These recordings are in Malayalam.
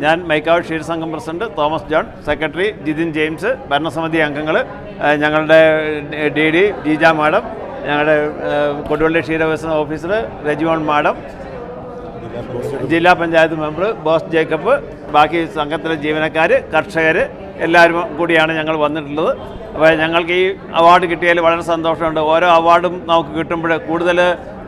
ഞാൻ മൈക്കാവ് ക്ഷീരസംഘം president Thomas John, secretary Jithin James, ഭരണസമിതി അംഗങ്ങൾ, ഞങ്ങളുടെ ഡി ഡി ജീജ മാഡം, ഞങ്ങളുടെ കൊടുവള്ളി ക്ഷീരവികസന ഓഫീസർ രജിമോൻ മാഡം, ജില്ലാ പഞ്ചായത്ത് മെമ്പർ ബോസ് ജേക്കബ്, ബാക്കി സംഘത്തിലെ ജീവനക്കാർ, കർഷകർ എല്ലാവരും കൂടിയാണ് ഞങ്ങൾ വന്നിട്ടുള്ളത്. അപ്പോൾ ഞങ്ങൾക്ക് ഈ അവാർഡ് കിട്ടിയതിൽ വളരെ സന്തോഷമുണ്ട്. ഓരോ അവാർഡും നമുക്ക് കിട്ടുമ്പോൾ കൂടുതൽ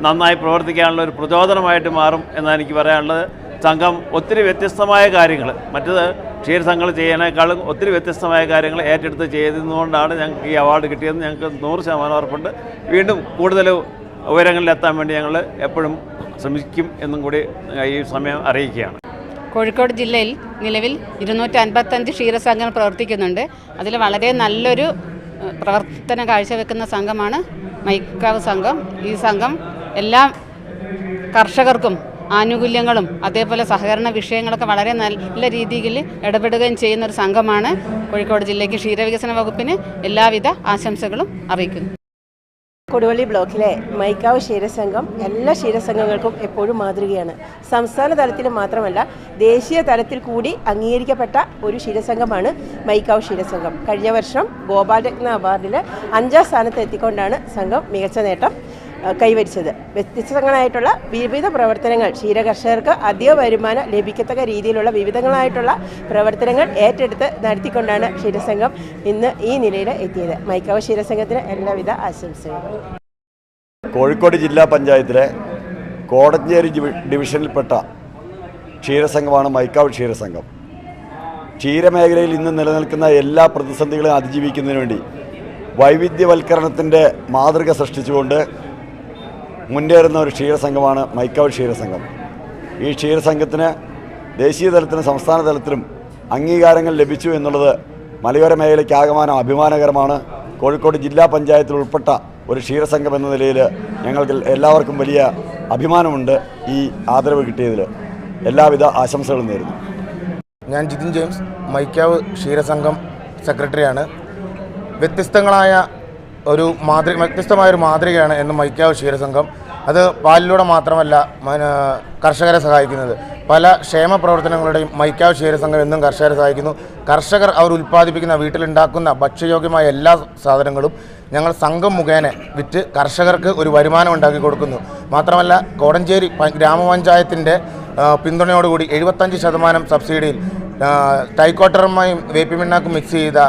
നന്നായി പ്രവർത്തിക്കാനുള്ള ഒരു പ്രചോദനമായിട്ട് മാറും എന്നാണ് എനിക്ക് പറയാനുള്ളത്. സംഘം ഒത്തിരി വ്യത്യസ്തമായ കാര്യങ്ങൾ മറ്റത് ക്ഷീരസംഘങ്ങൾ ചെയ്യുന്നതിനേക്കാളും ഒത്തിരി വ്യത്യസ്തമായ കാര്യങ്ങൾ ഏറ്റെടുത്ത് ചെയ്തതുകൊണ്ടാണ് ഞങ്ങൾക്ക് ഈ അവാർഡ് കിട്ടിയതെന്ന് ഞങ്ങൾക്ക് 100% ഉറപ്പുണ്ട്. വീണ്ടും കൂടുതൽ ഉയരങ്ങളിലെത്താൻ വേണ്ടി ഞങ്ങൾ എപ്പോഴും ശ്രമിക്കും എന്നും കൂടി ഈ സമയം അറിയിക്കുകയാണ്. കോഴിക്കോട് ജില്ലയിൽ നിലവിൽ 255 ക്ഷീരസംഘങ്ങൾ പ്രവർത്തിക്കുന്നുണ്ട്. അതിൽ വളരെ നല്ലൊരു പ്രവർത്തനം കാഴ്ചവെക്കുന്ന സംഘമാണ് മൈക്കാവ് സംഘം. ഈ സംഘം എല്ലാ കർഷകർക്കും ആനുകൂല്യങ്ങളും അതേപോലെ സഹകരണ വിഷയങ്ങളൊക്കെ വളരെ നല്ല രീതിയിൽ ഇടപെടുകയും ചെയ്യുന്ന ഒരു സംഘമാണ്. കോഴിക്കോട് ജില്ലയ്ക്ക് ക്ഷീരവികസന വകുപ്പിന് എല്ലാവിധ ആശംസകളും അറിയിക്കുന്നു. കൊടുവള്ളി ബ്ലോക്കിലെ മൈക്കാവ് ക്ഷീരസംഘം എല്ലാ ക്ഷീരസംഘങ്ങൾക്കും എപ്പോഴും മാതൃകയാണ്. സംസ്ഥാന തലത്തിൽ മാത്രമല്ല ദേശീയ തലത്തിൽ കൂടി അംഗീകരിക്കപ്പെട്ട ഒരു ക്ഷീരസംഘമാണ് മൈക്കാവ് ക്ഷീരസംഘം. കഴിഞ്ഞ വർഷം ഗോപാലരത്ന അവാർഡിൽ 5ാം സ്ഥാനത്ത് എത്തിക്കൊണ്ടാണ് സംഘം മികച്ച നേട്ടം കൈവരിച്ചത്. വ്യത്യസ്തങ്ങളായിട്ടുള്ള വിവിധ പ്രവർത്തനങ്ങൾ ക്ഷീരകർഷകർക്ക് അധിക വരുമാനം ലഭിക്കത്തക്ക രീതിയിലുള്ള വിവിധങ്ങളായിട്ടുള്ള പ്രവർത്തനങ്ങൾ ഏറ്റെടുത്ത് നടത്തിക്കൊണ്ടാണ് ക്ഷീരസംഘം ഇന്ന് ഈ നിലയിൽ എത്തിയത്. മൈക്കാവ് ക്ഷീരസംഘത്തിന് എല്ലാവിധ ആശംസകളും. കോഴിക്കോട് ജില്ലാ പഞ്ചായത്തിലെ കോടഞ്ചേരി ഡിവിഷനിൽപ്പെട്ട ക്ഷീരസംഘമാണ് മൈക്കാവ് ക്ഷീരസംഘം. ക്ഷീരമേഖലയിൽ ഇന്ന് നിലനിൽക്കുന്ന എല്ലാ പ്രതിസന്ധികളെയും അതിജീവിക്കുന്നതിന് വേണ്ടി വൈവിധ്യവൽക്കരണത്തിൻ്റെ മാതൃക സൃഷ്ടിച്ചുകൊണ്ട് മുന്നേറുന്ന ഒരു ക്ഷീരസംഘമാണ് മൈക്കാവ് ക്ഷീരസംഘം. ഈ ക്ഷീരസംഘത്തിന് ദേശീയ തലത്തിലും സംസ്ഥാന തലത്തിലും അംഗീകാരങ്ങൾ ലഭിച്ചു എന്നുള്ളത് മലയോര മേഖലയ്ക്ക് ആകമാനം അഭിമാനകരമാണ്. കോഴിക്കോട് ജില്ലാ പഞ്ചായത്തിൽ ഉൾപ്പെട്ട ഒരു ക്ഷീരസംഘം എന്ന നിലയിൽ ഞങ്ങൾക്ക് എല്ലാവർക്കും വലിയ അഭിമാനമുണ്ട്. ഈ ആദരവ് കിട്ടിയതിൽ എല്ലാവിധ ആശംസകളും നേരുന്നു. ഞാൻ ജിതിൻ ജെയിംസ്, മൈക്കാവ് ക്ഷീരസംഘം സെക്രട്ടറിയാണ്. വ്യത്യസ്തമായ ഒരു മാതൃകയാണ് എന്ന് മൈക്കാവ് ക്ഷീരസംഘം. അത് പാലിലൂടെ മാത്രമല്ല കർഷകരെ സഹായിക്കുന്നത്. പല ക്ഷേമ പ്രവർത്തനങ്ങളുടെയും മൈക്കാവ് ക്ഷീരസംഘം എന്നും കർഷകരെ സഹായിക്കുന്നു. കർഷകർ അവർ ഉൽപ്പാദിപ്പിക്കുന്ന വീട്ടിലുണ്ടാക്കുന്ന ഭക്ഷ്യയോഗ്യമായ എല്ലാ സാധനങ്ങളും ഞങ്ങൾ സംഘം മുഖേന വിറ്റ് കർഷകർക്ക് ഒരു വരുമാനം ഉണ്ടാക്കി കൊടുക്കുന്നു. മാത്രമല്ല കോടഞ്ചേരി ഗ്രാമപഞ്ചായത്തിൻ്റെ പിന്തുണയോടുകൂടി 75% സബ്സിഡിയിൽ ടൈക്കോട്ടറുമായും വേപ്പിമിണ്ണാക്കും മിക്സ് ചെയ്ത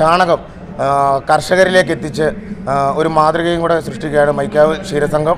ചാണകം കർഷകരിലേക്ക് എത്തിച്ച് ഒരു മാതൃകയും കൂടെ സൃഷ്ടിക്കുകയാണ് മൈക്കാവ് ക്ഷീരസംഘം.